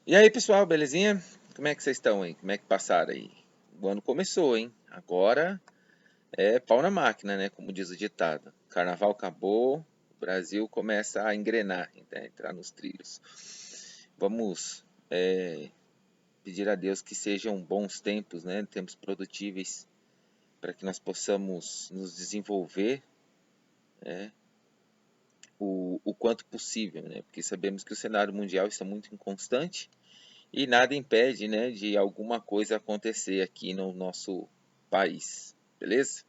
E aí, pessoal, belezinha? Como é que vocês estão aí? Como é que passaram aí? O ano começou, hein? Agora é pau na máquina, né? Como diz o ditado. Carnaval acabou, o Brasil começa a engrenar, né? Entrar nos trilhos. Vamos pedir a Deus que sejam bons tempos, né? Tempos produtíveis para que nós possamos nos desenvolver, né? O quanto possível, né? Porque sabemos que o cenário mundial está muito inconstante. E nada impede, né, de alguma coisa acontecer aqui no nosso país, beleza?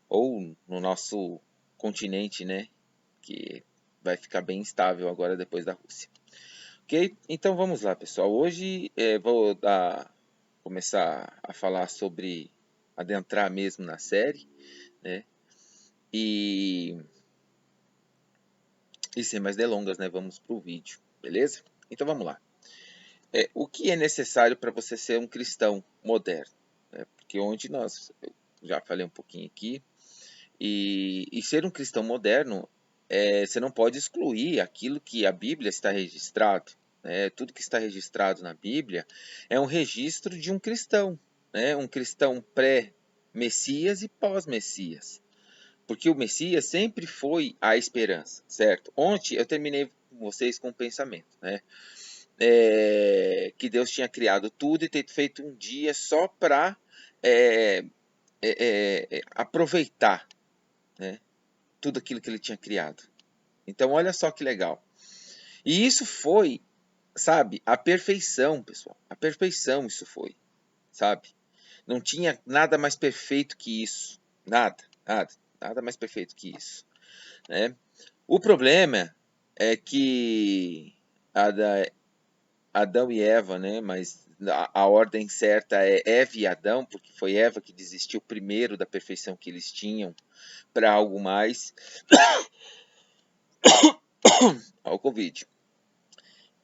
Ou no nosso continente, né, que vai ficar bem instável agora depois da Rússia. Ok? Então vamos lá, pessoal. Hoje começar a falar sobre adentrar mesmo na série, né? E, e sem mais delongas, né, vamos para o vídeo, beleza? Então vamos lá. O que é necessário para você ser um cristão moderno? Porque onde eu já falei um pouquinho aqui, e ser um cristão moderno, você não pode excluir aquilo que a Bíblia está registrado. Né? Tudo que está registrado na Bíblia é um registro de um cristão, né? Um cristão pré-Messias e pós-Messias. Porque o Messias sempre foi a esperança, certo? Ontem eu terminei com vocês com um pensamento, né? Que Deus tinha criado tudo e ter feito um dia só para é, aproveitar, né, tudo aquilo que ele tinha criado. Então, olha só que legal. E isso foi, sabe, a perfeição, pessoal. A perfeição isso foi, sabe? Não tinha nada mais perfeito que isso. Nada mais perfeito que isso, né? O problema é que Adão e Eva, né? Mas a ordem certa é Eva e Adão, porque foi Eva que desistiu primeiro da perfeição que eles tinham para algo mais, ao Covid.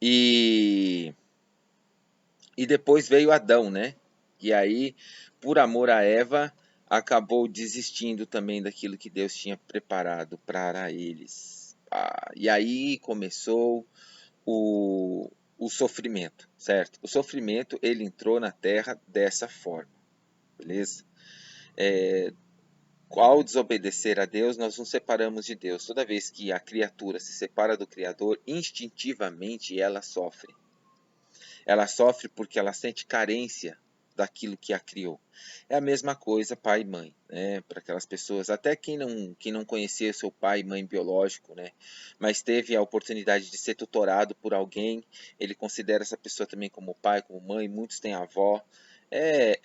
E, e depois veio Adão, né? E aí, por amor a Eva, acabou desistindo também daquilo que Deus tinha preparado para eles. E aí começou o sofrimento, certo? O sofrimento ele entrou na Terra dessa forma, beleza? Ao desobedecer a Deus, nós nos separamos de Deus. Toda vez que a criatura se separa do Criador, instintivamente ela sofre. Ela sofre porque ela sente carência daquilo que a criou. É a mesma coisa pai e mãe, né? Para aquelas pessoas, até quem não conhecia seu pai e mãe biológico, né? Mas teve a oportunidade de ser tutorado por alguém, ele considera essa pessoa também como pai, como mãe, muitos têm avó.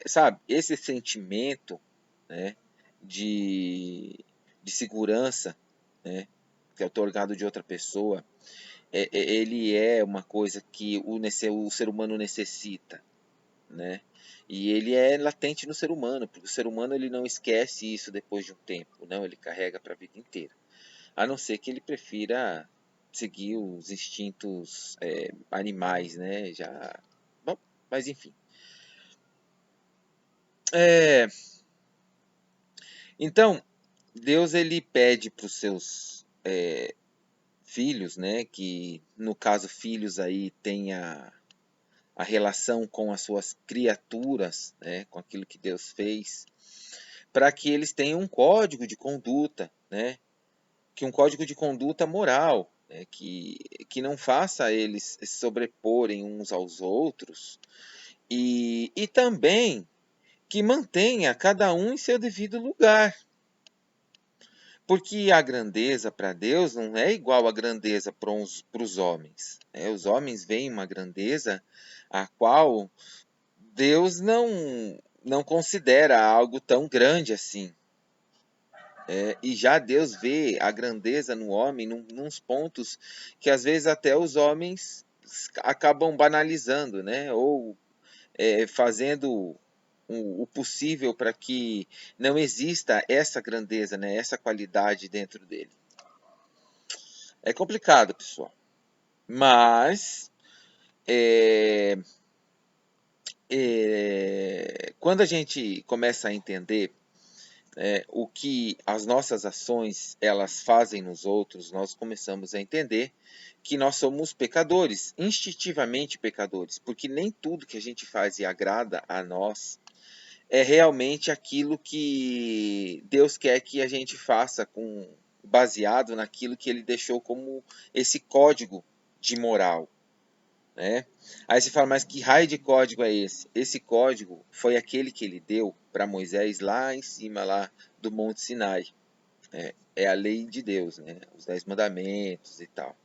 Sabe, esse sentimento, né, de, de segurança, né, que é otorgado de outra pessoa, ele é uma coisa que o ser humano necessita, né? E ele é latente no ser humano, porque o ser humano ele não esquece isso depois de um tempo, não, ele carrega para a vida inteira. A não ser que ele prefira seguir os instintos animais, né? Já, bom, mas enfim. É, então, Deus ele pede para os seus filhos, né? Que no caso filhos aí tenha a relação com as suas criaturas, né, com aquilo que Deus fez, para que eles tenham um código de conduta, né, que um código de conduta moral, né, que não faça eles se sobreporem uns aos outros e também que mantenha cada um em seu devido lugar. Porque a grandeza para Deus não é igual à grandeza para os homens. Né? Os homens veem uma grandeza a qual Deus não considera algo tão grande assim. E já Deus vê a grandeza no homem nos pontos que às vezes até os homens acabam banalizando, né? Ou fazendo o possível para que não exista essa grandeza, né? Essa qualidade dentro dele. É complicado, pessoal. Mas quando a gente começa a entender o que as nossas ações elas fazem nos outros, nós começamos a entender que nós somos pecadores, instintivamente pecadores, porque nem tudo que a gente faz e agrada a nós é realmente aquilo que Deus quer que a gente faça, baseado naquilo que Ele deixou como esse código de moral, né? Aí você fala, mas que raio de código é esse? Esse código foi aquele que Ele deu para Moisés lá em cima lá do Monte Sinai. É a lei de Deus, né? Os 10 mandamentos e tal.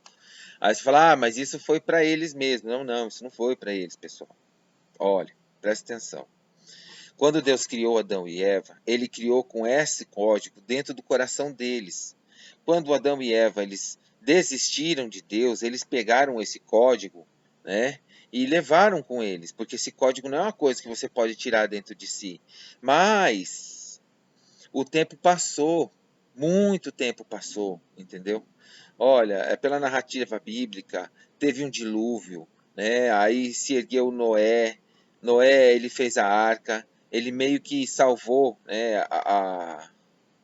Aí você fala, mas isso foi para eles mesmos. Não, não, isso não foi para eles, pessoal. Olha, presta atenção. Quando Deus criou Adão e Eva, Ele criou com esse código dentro do coração deles. Quando Adão e Eva eles desistiram de Deus, eles pegaram esse código, né, e levaram com eles, porque esse código não é uma coisa que você pode tirar dentro de si. Mas o tempo passou, muito tempo passou, entendeu? Olha, é pela narrativa bíblica, teve um dilúvio, né? Aí se ergueu Noé. Noé, ele fez a arca, ele meio que salvou, né,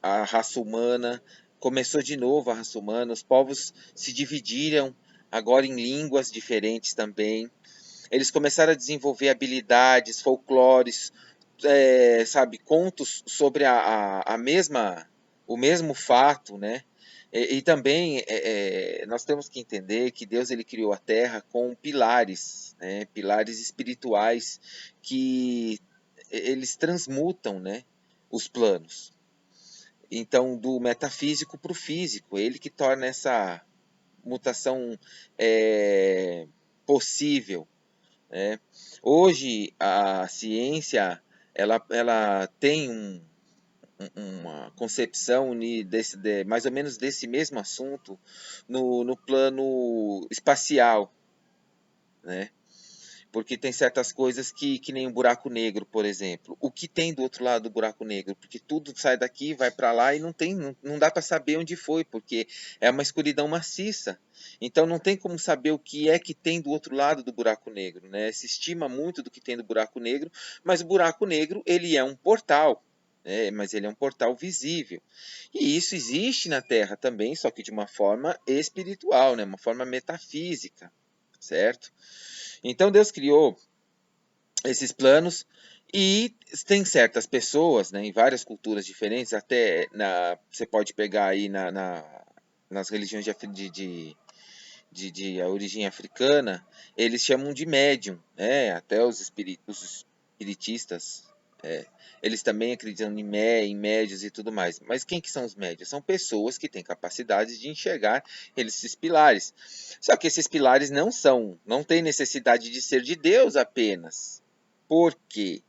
a raça humana. Começou de novo a raça humana, os povos se dividiram agora em línguas diferentes também. Eles começaram a desenvolver habilidades, folclores, sabe, contos sobre o mesmo fato, né? E também nós temos que entender que Deus ele criou a Terra com pilares, né? Pilares espirituais que eles transmutam, né? Os planos. Então, do metafísico para o físico, ele que torna essa mutação possível, né? Hoje a ciência ela tem uma concepção mais ou menos desse mesmo assunto no plano espacial, né? Porque tem certas coisas que nem um buraco negro, por exemplo. O que tem do outro lado do buraco negro? Porque tudo sai daqui, vai para lá e não dá para saber onde foi, porque é uma escuridão maciça. Então não tem como saber o que é que tem do outro lado do buraco negro, né? Se estima muito do que tem do buraco negro, mas o buraco negro ele é um portal, mas ele é um portal visível. E isso existe na Terra também, só que de uma forma espiritual, né? Uma forma metafísica, certo? Então Deus criou esses planos e tem certas pessoas, né, em várias culturas diferentes, até você pode pegar aí nas religiões de origem africana, eles chamam de médium, né, até os espiritistas, eles também acreditam em médios e tudo mais. Mas quem que são os médios? São pessoas que têm capacidade de enxergar esses pilares. Só que esses pilares não têm necessidade de ser de Deus apenas. Por quê?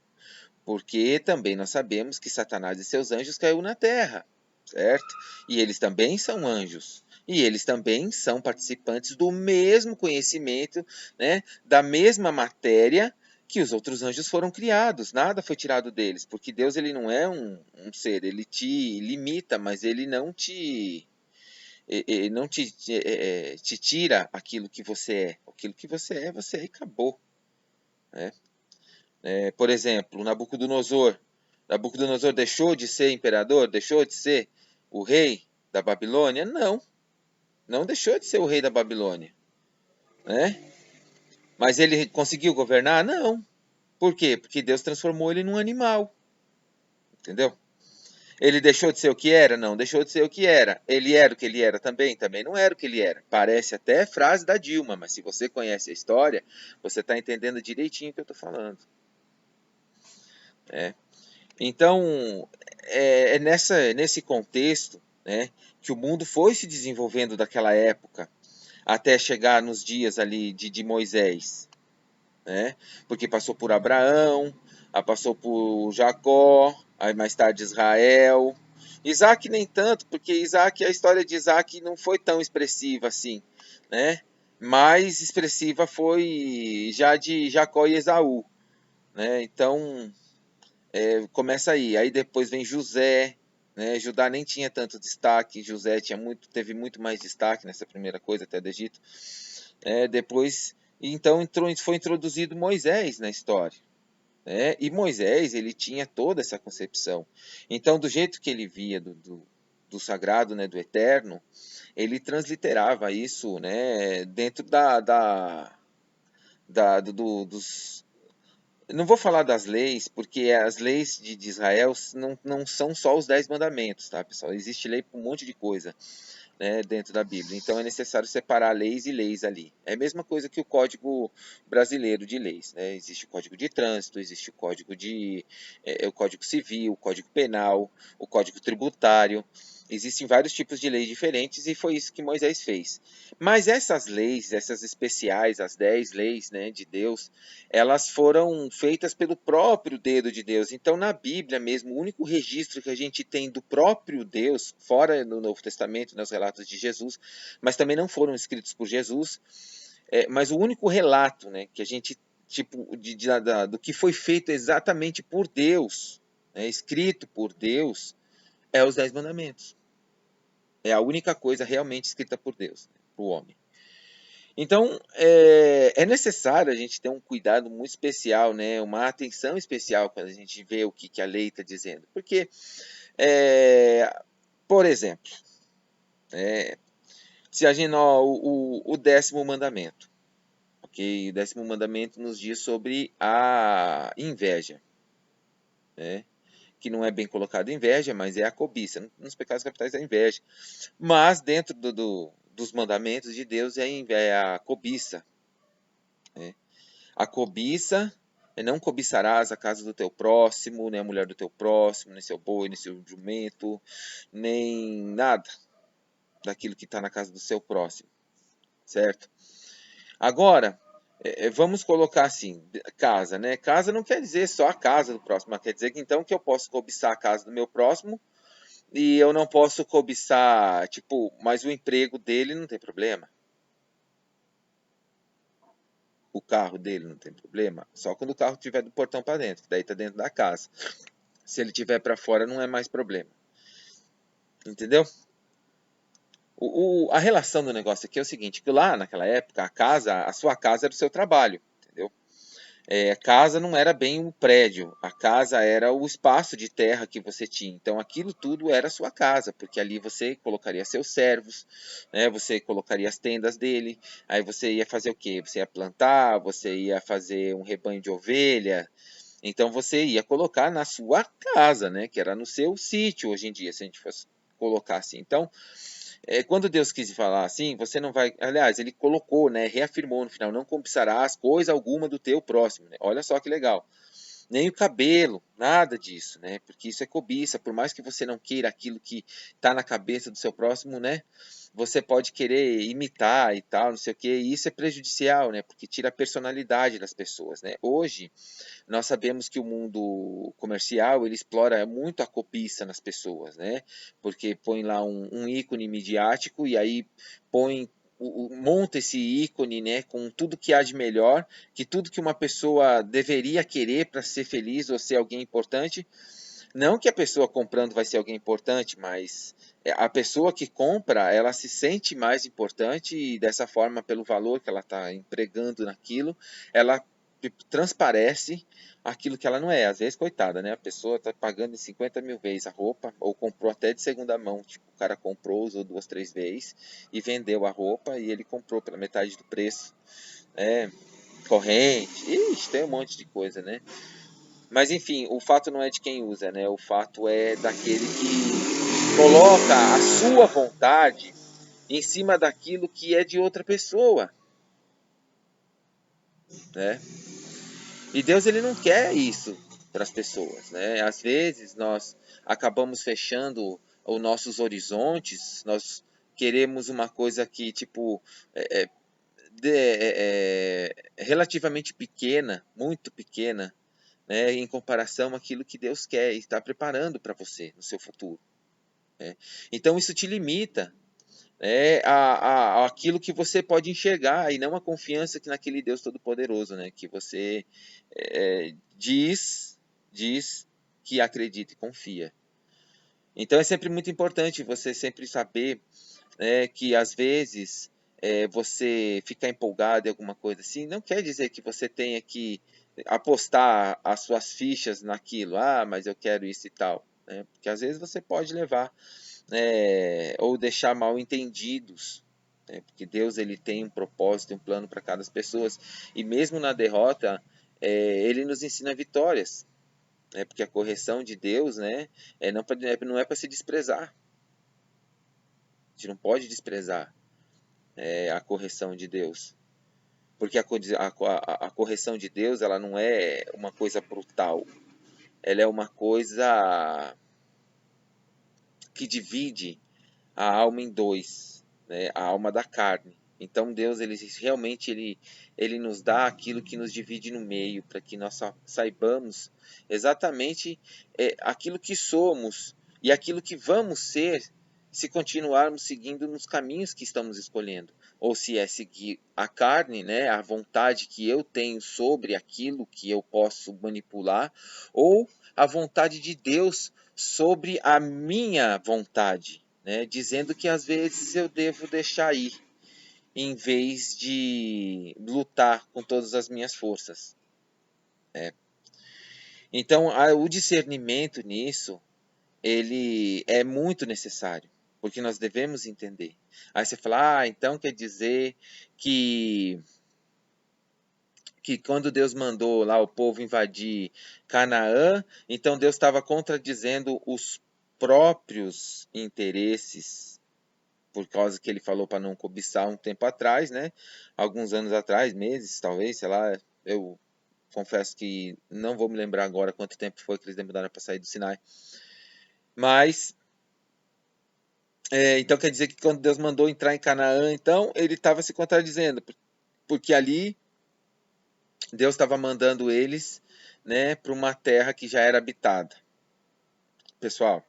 Porque também nós sabemos que Satanás e seus anjos caiu na terra, certo? E eles também são anjos. E eles também são participantes do mesmo conhecimento, né, da mesma matéria que os outros anjos foram criados. Nada foi tirado deles, porque Deus ele não é um ser, ele te limita, mas ele não te tira aquilo que você é. Aquilo que você é e acabou, né? Por exemplo, Nabucodonosor. Nabucodonosor deixou de ser imperador? Deixou de ser o rei da Babilônia? Não, não deixou de ser o rei da Babilônia, né? Mas ele conseguiu governar? Não. Por quê? Porque Deus transformou ele num animal, entendeu? Ele deixou de ser o que era? Não, deixou de ser o que era. Ele era o que ele era também? Também não era o que ele era. Parece até frase da Dilma, mas se você conhece a história, você está entendendo direitinho o que eu estou falando. Então, nesse contexto, né, que o mundo foi se desenvolvendo daquela época até chegar nos dias ali de Moisés, né? Porque passou por Abraão, passou por Jacó, aí mais tarde Israel. Isaac nem tanto, porque a história de Isaac não foi tão expressiva assim, né? Mais expressiva foi já de Jacó e Esaú, né? Então, começa aí. Aí depois vem José, né? Judá nem tinha tanto destaque, José teve muito mais destaque nessa primeira coisa até do Egito. Depois, então foi introduzido Moisés na história, né? E Moisés, ele tinha toda essa concepção. Então, do jeito que ele via do sagrado, né, do eterno, ele transliterava isso, né, dentro dos... Não vou falar das leis, porque as leis de Israel não são só os 10 mandamentos, tá, pessoal? Existe lei para um monte de coisa, né, dentro da Bíblia. Então é necessário separar leis e leis ali. É a mesma coisa que o Código Brasileiro de Leis, né? Existe o Código de Trânsito, existe o Código Civil, o Código Penal, o Código Tributário. Existem vários tipos de leis diferentes e foi isso que Moisés fez. Mas essas leis, essas especiais, as 10 leis, né, de Deus, elas foram feitas pelo próprio dedo de Deus. Então, na Bíblia mesmo, o único registro que a gente tem do próprio Deus, fora no Novo Testamento, nos relatos de Jesus, mas também não foram escritos por Jesus, mas o único relato, né, que a gente, tipo, do que foi feito exatamente por Deus, né, escrito por Deus, é os 10 mandamentos. É a única coisa realmente escrita por Deus, né, para o homem. Então, é necessário a gente ter um cuidado muito especial, né? Uma atenção especial quando a gente vê o que a lei está dizendo. Porque, é, por exemplo, é, se a gente, ó, o 10º mandamento, ok? O 10º mandamento nos diz sobre a inveja, né? Que não é bem colocado inveja, mas é a cobiça. Nos pecados capitais é a inveja. Mas dentro dos mandamentos de Deus é a cobiça, né? A cobiça, não cobiçarás a casa do teu próximo, nem a mulher do teu próximo, nem seu boi, nem seu jumento, nem nada daquilo que está na casa do seu próximo, certo? Agora, vamos colocar assim, casa, né? Casa não quer dizer só a casa do próximo, mas quer dizer que então que eu posso cobiçar a casa do meu próximo e eu não posso cobiçar, tipo, mas o emprego dele não tem problema. O carro dele não tem problema. Só quando o carro estiver do portão para dentro, que daí está dentro da casa. Se ele tiver para fora, não é mais problema. Entendeu? A relação do negócio aqui é o seguinte, que lá naquela época, a sua casa era o seu trabalho, entendeu? A casa não era bem um prédio, a casa era o espaço de terra que você tinha. Então aquilo tudo era a sua casa, porque ali você colocaria seus servos, né? Você colocaria as tendas dele, aí você ia fazer o quê? Você ia plantar, você ia fazer um rebanho de ovelha, então você ia colocar na sua casa, né? Que era no seu sítio hoje em dia, se a gente fosse colocar assim. Então, quando Deus quis falar assim, você não vai. Aliás, ele colocou, né? Reafirmou no final: não cobiçarás coisa alguma do teu próximo. Né? Olha só que legal. Nem o cabelo, nada disso, né? Porque isso é cobiça. Por mais que você não queira aquilo que está na cabeça do seu próximo, né? Você pode querer imitar e tal, não sei o quê. E isso é prejudicial, né? Porque tira a personalidade das pessoas, né? Hoje nós sabemos que o mundo comercial ele explora muito a cobiça nas pessoas, né? Porque põe lá um ícone midiático e aí põe monta esse ícone, né, com tudo que há de melhor, que tudo que uma pessoa deveria querer para ser feliz ou ser alguém importante. Não que a pessoa comprando vai ser alguém importante, mas a pessoa que compra, ela se sente mais importante e dessa forma, pelo valor que ela está empregando naquilo, ela transparece aquilo que ela não é. Às vezes, coitada, né? A pessoa está pagando em 50 mil vezes a roupa, ou comprou até de segunda mão. Tipo, o cara comprou, usou 2, 3 vezes e vendeu a roupa e ele comprou pela metade do preço. É, corrente, ixi, tem um monte de coisa, né? Mas enfim, o fato não é de quem usa, né? O fato é daquele que coloca a sua vontade em cima daquilo que é de outra pessoa, né? E Deus ele não quer isso para as pessoas, né? Às vezes nós acabamos fechando os nossos horizontes, nós queremos uma coisa que tipo relativamente pequena, muito pequena, né? Em comparação àquilo que Deus quer e está preparando para você no seu futuro. Né? Então isso te limita, aquilo que você pode enxergar e não a confiança que naquele Deus Todo-Poderoso, né? Que você diz que acredita e confia. Então é sempre muito importante você sempre saber, né, que às vezes você ficar empolgado em alguma coisa assim, não quer dizer que você tenha que apostar as suas fichas naquilo. Ah, mas eu quero isso e tal. Né? Porque às vezes você pode levar, ou deixar mal entendidos. Né? Porque Deus ele tem um propósito, um plano para cada pessoa. E mesmo na derrota, ele nos ensina vitórias. Né? Porque a correção de Deus, né, não é para se desprezar. A gente não pode desprezar a correção de Deus. Porque a correção de Deus ela não é uma coisa brutal. Ela é uma coisa que divide a alma em dois, né? A alma da carne. Então Deus ele realmente ele nos dá aquilo que nos divide no meio, para que nós saibamos exatamente aquilo que somos e aquilo que vamos ser se continuarmos seguindo nos caminhos que estamos escolhendo, ou se é seguir a carne, né, a vontade que eu tenho sobre aquilo que eu posso manipular, ou a vontade de Deus sobre a minha vontade, né, dizendo que às vezes eu devo deixar ir, em vez de lutar com todas as minhas forças. Né? Então, o discernimento nisso, ele é muito necessário, porque nós devemos entender. Aí você fala, então quer dizer que quando Deus mandou lá o povo invadir Canaã, então Deus estava contradizendo os próprios interesses, por causa que ele falou para não cobiçar um tempo atrás, né? Alguns anos atrás, meses, talvez, sei lá. Eu confesso que não vou me lembrar agora quanto tempo foi que eles demoraram para sair do Sinai. Mas, então quer dizer que quando Deus mandou entrar em Canaã, então ele estava se contradizendo, porque ali Deus estava mandando eles, né, para uma terra que já era habitada. Pessoal,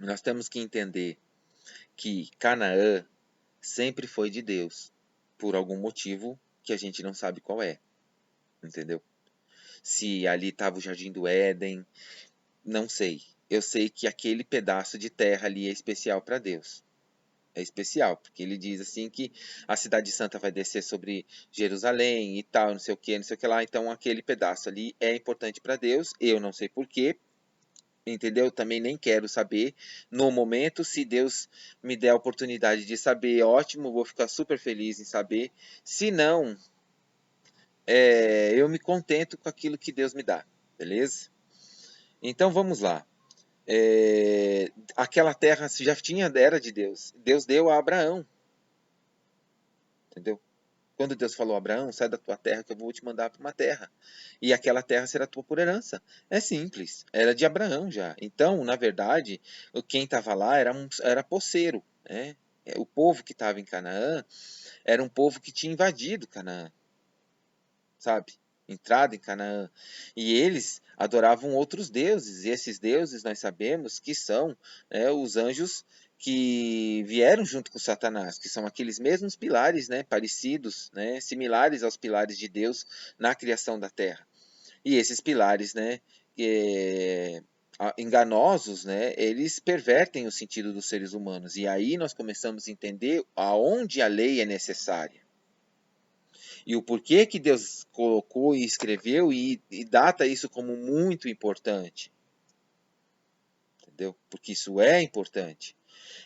nós temos que entender que Canaã sempre foi de Deus, por algum motivo que a gente não sabe qual é, entendeu? Se ali estava o Jardim do Éden, não sei. Eu sei que aquele pedaço de terra ali é especial para Deus. É especial, porque ele diz assim que a cidade santa vai descer sobre Jerusalém e tal, não sei o que lá. Então aquele pedaço ali é importante para Deus. Eu não sei porquê, entendeu? Também nem quero saber no momento. Se Deus me der a oportunidade de saber, ótimo, vou ficar super feliz em saber. Se não, eu me contento com aquilo que Deus me dá, beleza? Então vamos lá. Aquela terra já tinha, era de Deus. Deus deu a Abraão, entendeu? Quando Deus falou a Abraão, sai da tua terra que eu vou te mandar para uma terra. E aquela terra será tua por herança. É simples, era de Abraão já. Então, na verdade, quem estava lá era poceiro. Né? O povo que estava em Canaã era um povo que tinha invadido Canaã, sabe? Entrado em Canaã. E eles adoravam outros deuses. E esses deuses nós sabemos que são, os anjos que vieram junto com Satanás, que são aqueles mesmos pilares, né, parecidos, né, similares aos pilares de Deus na criação da terra. E esses pilares, né, enganosos, né, eles pervertem o sentido dos seres humanos. E aí nós começamos a entender aonde a lei é necessária. E o porquê que Deus colocou e escreveu e data isso como muito importante. Entendeu? Porque isso é importante.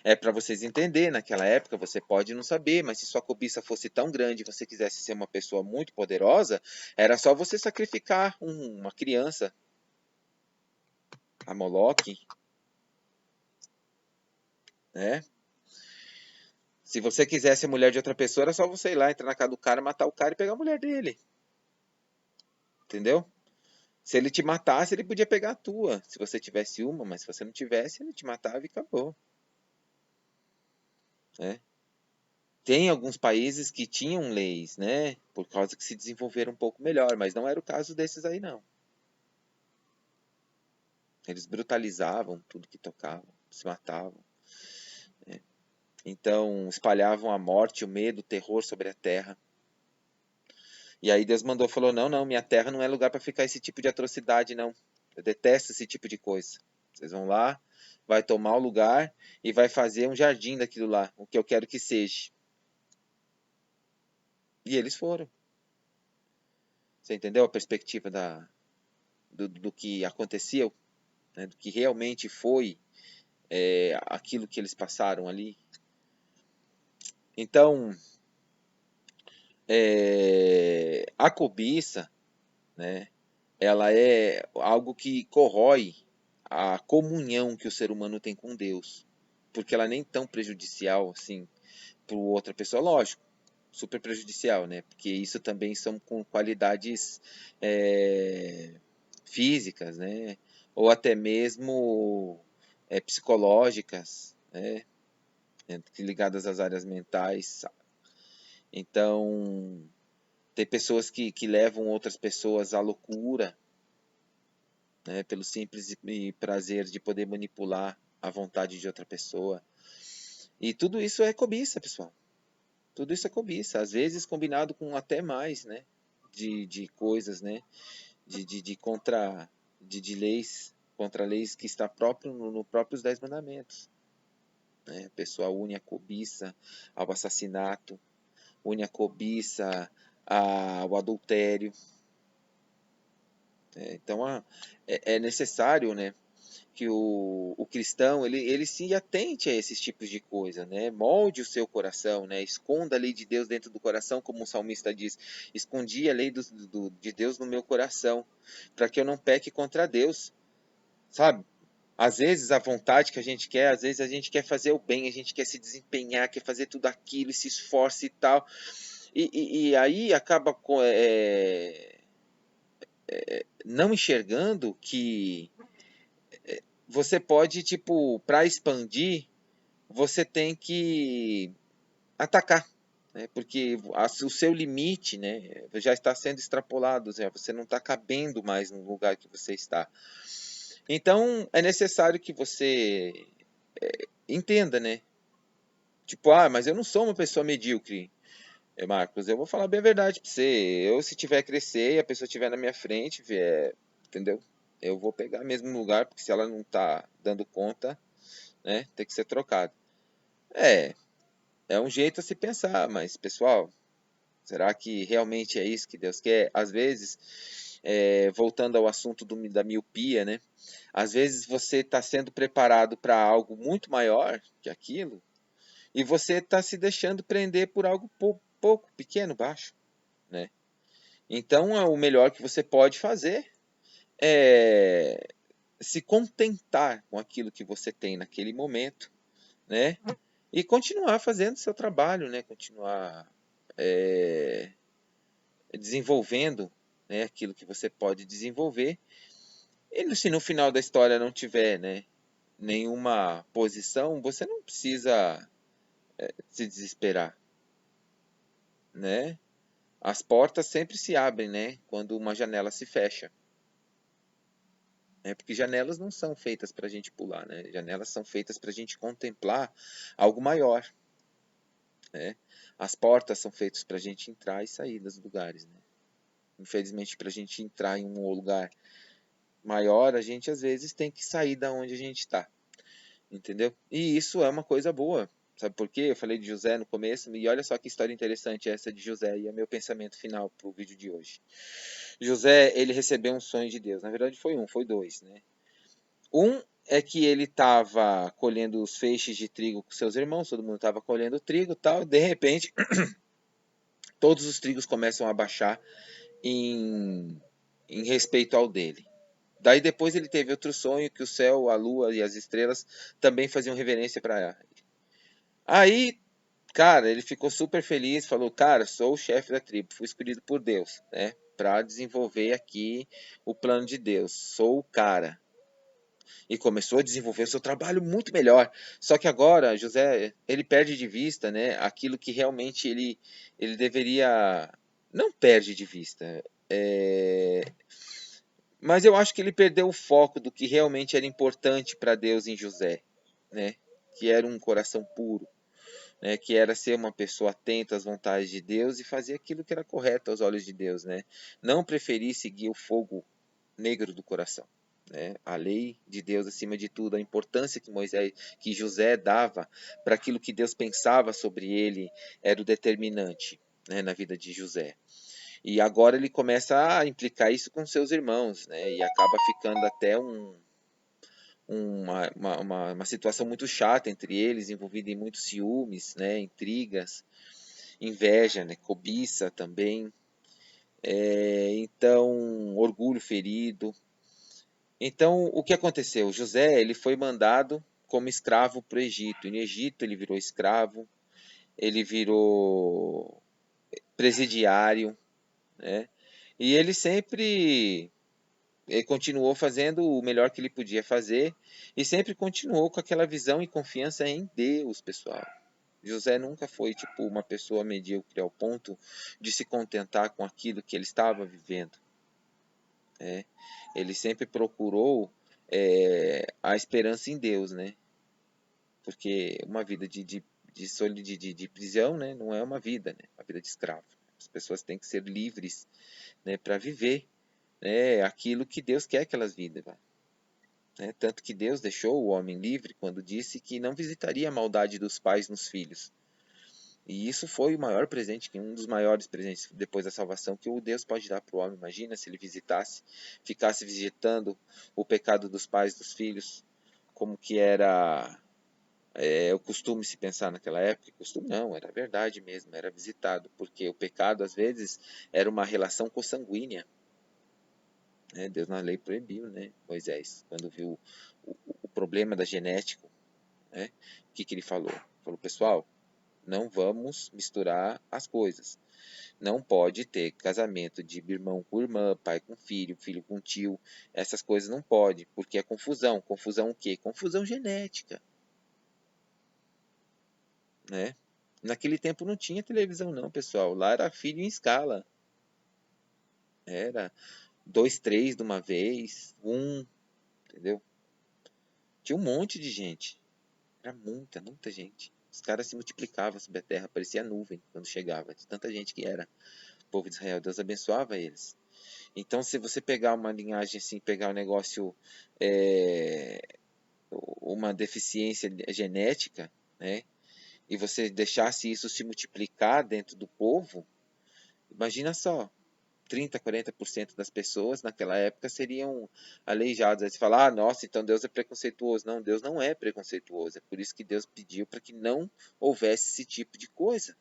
É para vocês entenderem, naquela época você pode não saber, mas se sua cobiça fosse tão grande e você quisesse ser uma pessoa muito poderosa, era só você sacrificar uma criança a Moloque, né? Se você quisesse a mulher de outra pessoa, era só você ir lá, entrar na casa do cara, matar o cara e pegar a mulher dele. Entendeu? Se ele te matasse, ele podia pegar a tua, se você tivesse uma, mas se você não tivesse, ele te matava e acabou. Né? Tem alguns países que tinham leis, né? Por causa que se desenvolveram um pouco melhor, mas não era o caso desses aí, não. Eles brutalizavam tudo que tocavam, se matavam. Né? Então, espalhavam a morte, o medo, o terror sobre a terra. E aí Deus mandou, falou, não, minha terra não é lugar para ficar esse tipo de atrocidade, não. Eu detesto esse tipo de coisa. Vocês vão lá, vai tomar o lugar e vai fazer um jardim daquilo lá, o que eu quero que seja. E eles foram. Você entendeu a perspectiva do que aconteceu, né? Do que realmente foi aquilo que eles passaram ali. Então, a cobiça, né, ela é algo que corrói a comunhão que o ser humano tem com Deus, porque ela nem tão prejudicial assim para outra pessoa, lógico, super prejudicial, né? Porque isso também são com qualidades físicas, né? Ou até mesmo psicológicas, né? Ligadas às áreas mentais. Então, tem pessoas que levam outras pessoas à loucura, né? Pelo simples prazer de poder manipular a vontade de outra pessoa. E tudo isso é cobiça, pessoal. Tudo isso é cobiça, às vezes combinado com até mais, né? De coisas, né? De leis, contra leis que está próprio no próprios 10 mandamentos. Né? A pessoa une a cobiça ao assassinato, une a cobiça ao adultério. Então é necessário, né, que o cristão ele se atente a esses tipos de coisa, né? Molde o seu coração, né? Esconda a lei de Deus dentro do coração, como o salmista diz: escondi a lei de Deus no meu coração, para que eu não peque contra Deus, sabe? Às vezes a vontade que a gente quer, às vezes a gente quer fazer o bem, a gente quer se desempenhar, quer fazer tudo aquilo, e se esforça e tal, e aí acaba não enxergando que você pode, tipo, para expandir, você tem que atacar, né? Porque o seu limite, né, já está sendo extrapolado, você não está cabendo mais no lugar que você está. Então, é necessário que você entenda, né? Tipo, mas eu não sou uma pessoa medíocre, Marcos. Eu vou falar bem a verdade para você. Eu, se tiver crescer e a pessoa estiver na minha frente, entendeu? Eu vou pegar mesmo no lugar, porque se ela não está dando conta, né, tem que ser trocado. É, é um jeito a se pensar, mas, pessoal, será que realmente é isso que Deus quer? Às vezes, voltando ao assunto da miopia, né? Às vezes você está sendo preparado para algo muito maior que aquilo e você está se deixando prender por algo pouco, pequeno, baixo, né? Então, o melhor que você pode fazer é se contentar com aquilo que você tem naquele momento, né? E continuar fazendo seu trabalho, né? Continuar desenvolvendo, né, aquilo que você pode desenvolver. E se no final da história não tiver, né, nenhuma posição, você não precisa se desesperar, né? As portas sempre se abrem, né, quando uma janela se fecha. Né? Porque janelas não são feitas para a gente pular, né? Janelas são feitas para a gente contemplar algo maior, né? As portas são feitas para a gente entrar e sair dos lugares, né? Infelizmente, para a gente entrar em um lugar maior, a gente às vezes tem que sair da onde a gente está, entendeu? E isso é uma coisa boa, sabe por quê? Eu falei de José no começo, e olha só que história interessante essa de José, e é meu pensamento final para o vídeo de hoje. José, ele recebeu um sonho de Deus, na verdade foi dois, né? Um é que ele estava colhendo os feixes de trigo com seus irmãos, todo mundo estava colhendo trigo e tal, de repente, todos os trigos começam a baixar em respeito ao dele. Daí depois ele teve outro sonho que o céu, a lua e as estrelas também faziam reverência para ele. Aí, cara, ele ficou super feliz, falou: "Cara, sou o chefe da tribo, fui escolhido por Deus, né, para desenvolver aqui o plano de Deus. Sou o cara." E começou a desenvolver o seu trabalho muito melhor. Só que agora, José, ele perde de vista, né, aquilo que realmente ele deveria, não perde de vista, mas eu acho que ele perdeu o foco do que realmente era importante para Deus em José, né? Que era um coração puro, né? Que era ser uma pessoa atenta às vontades de Deus e fazer aquilo que era correto aos olhos de Deus, né? Não preferir seguir o fogo negro do coração, né? A lei de Deus acima de tudo, a importância que José dava para aquilo que Deus pensava sobre ele era o determinante. né, na vida de José. E agora ele começa a implicar isso com seus irmãos, né, e acaba ficando até uma situação muito chata entre eles, envolvida em muitos ciúmes, né, intrigas, inveja, né, cobiça também, então orgulho ferido. Então o que aconteceu? José ele foi mandado como escravo para o Egito. E no Egito ele virou escravo, ele virou presidiário, né? E ele sempre continuou fazendo o melhor que ele podia fazer e sempre continuou com aquela visão e confiança em Deus, pessoal. José nunca foi tipo uma pessoa medíocre ao ponto de se contentar com aquilo que ele estava vivendo, né? Ele sempre procurou a esperança em Deus, né? Porque uma vida de prisão, né, não é uma vida, né? Uma vida de escravo. As pessoas têm que ser livres, né, para viver, né, aquilo que Deus quer que elas vivem. Né? Tanto que Deus deixou o homem livre quando disse que não visitaria a maldade dos pais nos filhos. E isso foi o maior presente, um dos maiores presentes depois da salvação que o Deus pode dar para o homem. Imagina se ele visitasse, ficasse visitando o pecado dos pais dos filhos, como que era o costume se pensar naquela época. Costume não, era verdade mesmo, era visitado, porque o pecado às vezes era uma relação consanguínea. Né? Deus na lei proibiu, né? Moisés, quando viu o problema da genética, né? O que ele falou? Falou, pessoal, não vamos misturar as coisas. Não pode ter casamento de irmão com irmã, pai com filho, filho com tio. Essas coisas não pode, porque é confusão. Confusão o quê? Confusão genética, né? Naquele tempo não tinha televisão não, pessoal. Lá era filho em escala. Era dois, três de uma vez, entendeu? Tinha um monte de gente. Era muita, muita gente. Os caras se multiplicavam sobre a terra, parecia nuvem quando chegava, de tanta gente que era. O povo de Israel, Deus abençoava eles. Então, se você pegar uma linhagem assim, pegar um negócio, é, uma deficiência genética, né, e você deixasse isso se multiplicar dentro do povo, imagina só, 30, 40% das pessoas naquela época seriam aleijadas. Aí você fala, ah, nossa, então Deus é preconceituoso. Não, Deus não é preconceituoso. É por isso que Deus pediu para que não houvesse esse tipo de coisa.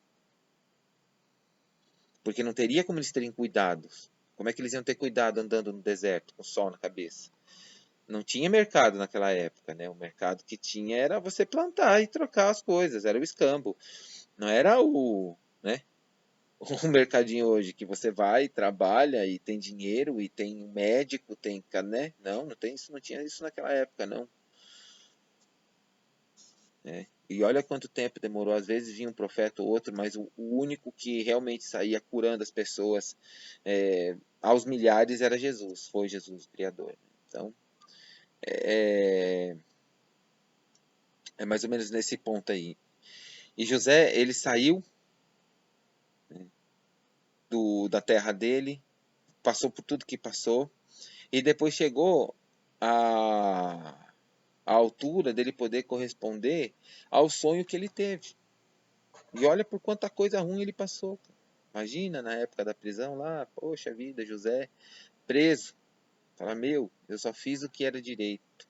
Porque não teria como eles terem cuidado. Como é que eles iam ter cuidado andando no deserto com o sol na cabeça? Não tinha mercado naquela época, né? O mercado que tinha era você plantar e trocar as coisas, era o escambo. Não era né? O mercadinho hoje que você vai, trabalha e tem dinheiro e tem médico, tem, né? Não, não tem isso, não tinha isso naquela época, não. Né? E olha quanto tempo demorou. Às vezes vinha um profeta ou outro, mas o único que realmente saía curando as pessoas aos milhares era Jesus. Foi Jesus, o Criador. Então, é, é mais ou menos nesse ponto aí. E José, ele saiu, né, da terra dele, passou por tudo que passou, e depois chegou a altura dele poder corresponder ao sonho que ele teve. E olha por quanta coisa ruim ele passou. Imagina na época da prisão lá, poxa vida, José preso. Fala, meu, eu só fiz o que era direito.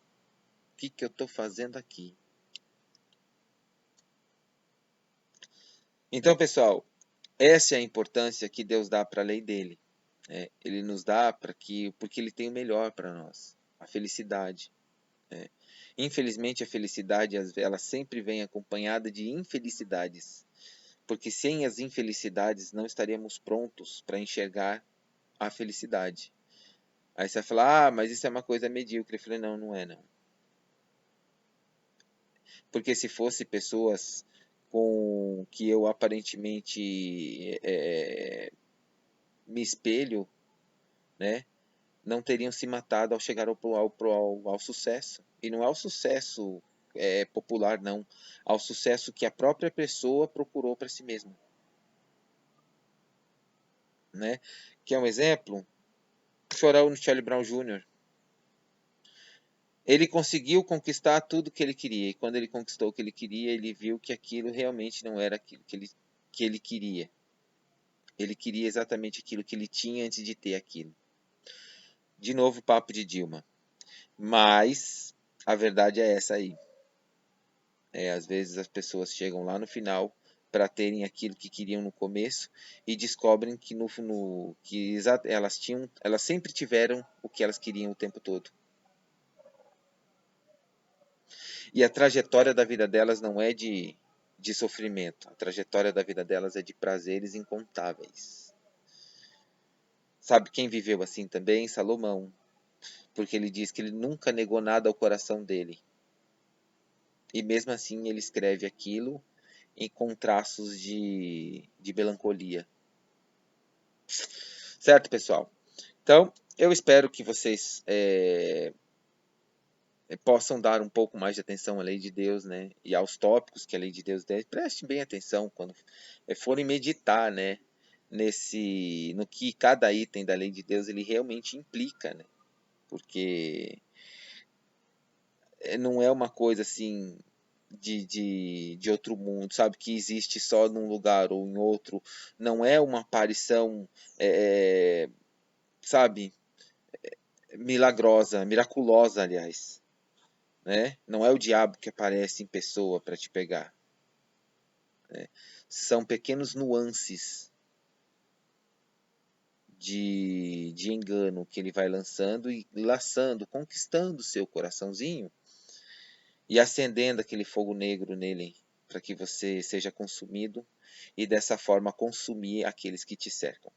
O que que eu estou fazendo aqui? Então, pessoal, essa é a importância que Deus dá para a lei dele. Ele nos dá porque ele tem o melhor para nós, a felicidade. Né? Infelizmente, a felicidade ela sempre vem acompanhada de infelicidades, porque sem as infelicidades não estaríamos prontos para enxergar a felicidade. Aí você vai falar, ah, mas isso é uma coisa medíocre. Eu falei, não, não é não. Porque se fosse pessoas com que eu aparentemente me espelho, né, não teriam se matado ao chegar ao sucesso. E não é o sucesso popular, não. Ao sucesso que a própria pessoa procurou para si mesma. Né? Que é um exemplo? Chorão no Charlie Brown Jr. Ele conseguiu conquistar tudo que ele queria. E quando ele conquistou o que ele queria, ele viu que aquilo realmente não era aquilo que ele queria. Ele queria exatamente aquilo que ele tinha antes de ter aquilo. De novo, papo de Dilma. Mas a verdade é essa aí. Às vezes as pessoas chegam lá no final para terem aquilo que queriam no começo e descobrem que elas sempre tiveram o que elas queriam o tempo todo. E a trajetória da vida delas não é de sofrimento. A trajetória da vida delas é de prazeres incontáveis. Sabe quem viveu assim também? Salomão. Porque ele diz que ele nunca negou nada ao coração dele. E mesmo assim ele escreve aquilo com traços de melancolia. Certo, pessoal? Então, eu espero que vocês possam dar um pouco mais de atenção à lei de Deus, né? E aos tópicos que a lei de Deus tem. Prestem bem atenção quando forem meditar, né? No que cada item da lei de Deus ele realmente implica, né? Porque não é uma coisa assim de outro mundo, sabe? Que existe só num lugar ou em outro. Não é uma aparição, sabe? Milagrosa, miraculosa, aliás. Né? Não é o diabo que aparece em pessoa para te pegar. Né? São pequenos nuances de engano que ele vai lançando e laçando, conquistando seu coraçãozinho e acendendo aquele fogo negro nele para que você seja consumido e dessa forma consumir aqueles que te cercam.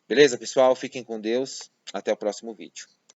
Beleza, pessoal? Fiquem com Deus. Até o próximo vídeo.